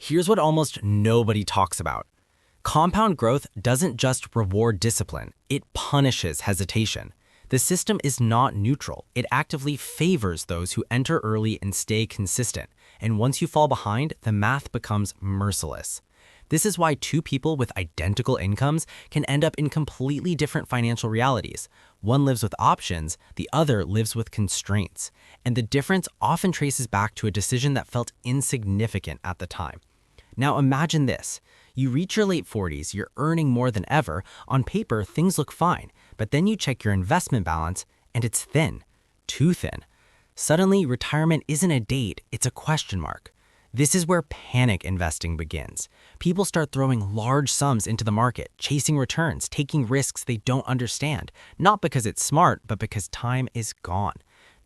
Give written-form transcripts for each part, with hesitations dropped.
Here's what almost nobody talks about. Compound growth doesn't just reward discipline, it punishes hesitation. The system is not neutral. It actively favors those who enter early and stay consistent. And once you fall behind, the math becomes merciless. This is why two people with identical incomes can end up in completely different financial realities. One lives with options, the other lives with constraints. And the difference often traces back to a decision that felt insignificant at the time. Now imagine this. You reach your late 40s, you're earning more than ever. On paper, things look fine. But then you check your investment balance, and it's thin. Too thin. Suddenly, retirement isn't a date, it's a question mark. This is where panic investing begins. People start throwing large sums into the market, chasing returns, taking risks they don't understand, not because it's smart, but because time is gone.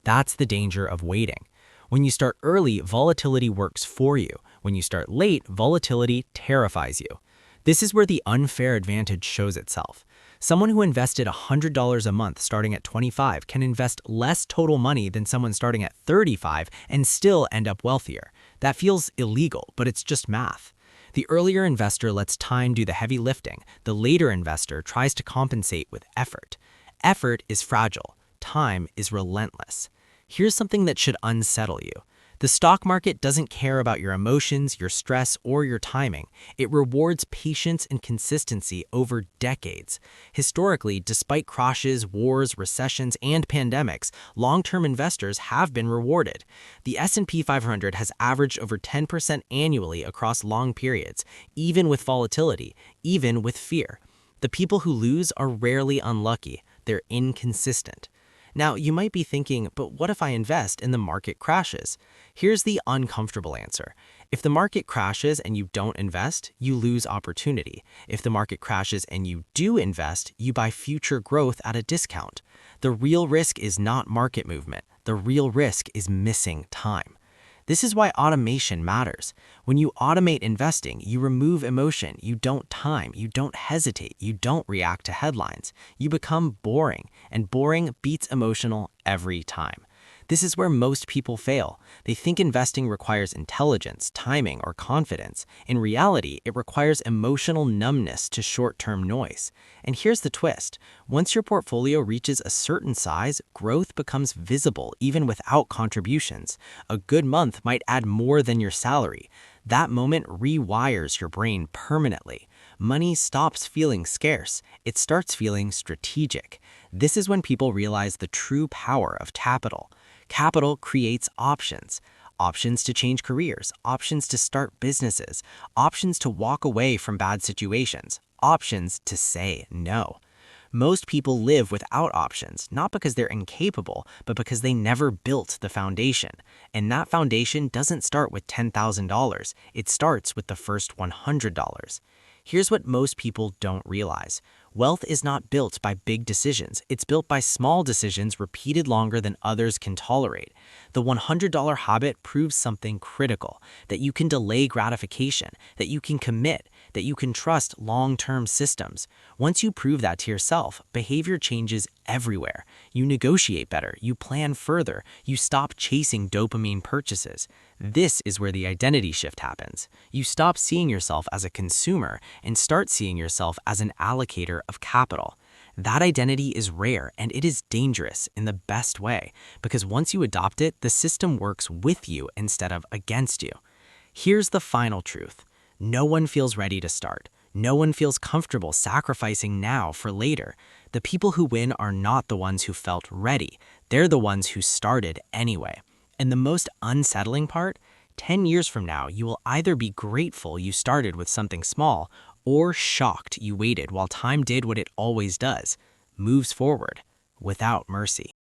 That's the danger of waiting. When you start early, volatility works for you. When you start late, volatility terrifies you. This is where the unfair advantage shows itself. Someone who invested $100 a month starting at 25 can invest less total money than someone starting at 35 and still end up wealthier. That feels illegal, but it's just math. The earlier investor lets time do the heavy lifting. The later investor tries to compensate with effort. Effort is fragile. Time is relentless. Here's something that should unsettle you. The stock market doesn't care about your emotions, your stress, or your timing. It rewards patience and consistency over decades. Historically, despite crashes, wars, recessions, and pandemics, long-term investors have been rewarded. The S&P 500 has averaged over 10% annually across long periods, even with volatility, even with fear. The people who lose are rarely unlucky. They're inconsistent. Now, you might be thinking, but what if I invest and the market crashes? Here's the uncomfortable answer. If the market crashes and you don't invest, you lose opportunity. If the market crashes and you do invest, you buy future growth at a discount. The real risk is not market movement. The real risk is missing time. This is why automation matters. When you automate investing, you remove emotion, you don't time, you don't hesitate, you don't react to headlines. You become boring, and boring beats emotional every time. This is where most people fail. They think investing requires intelligence, timing, or confidence. In reality, it requires emotional numbness to short-term noise. And here's the twist. Once your portfolio reaches a certain size, growth becomes visible even without contributions. A good month might add more than your salary. That moment rewires your brain permanently. Money stops feeling scarce. It starts feeling strategic. This is when people realize the true power of capital. Capital creates options. Options to change careers, options to start businesses, options to walk away from bad situations, options to say no. Most people live without options, not because they're incapable, but because they never built the foundation. And that foundation doesn't start with $10,000. It starts with the first $100. Here's what most people don't realize. Wealth is not built by big decisions. It's built by small decisions repeated longer than others can tolerate. The $100 habit proves something critical, that you can delay gratification, that you can commit, that you can trust long-term systems. Once you prove that to yourself, behavior changes everywhere. You negotiate better, you plan further, you stop chasing dopamine purchases. This is where the identity shift happens. You stop seeing yourself as a consumer and start seeing yourself as an allocator of capital. That identity is rare and it is dangerous in the best way, because once you adopt it, the system works with you instead of against you. Here's the final truth. No one feels ready to start. No one feels comfortable sacrificing now for later. The people who win are not the ones who felt ready. They're the ones who started anyway. And the most unsettling part, 10 years from now, you will either be grateful you started with something small or shocked you waited while time did what it always does, moves forward without mercy.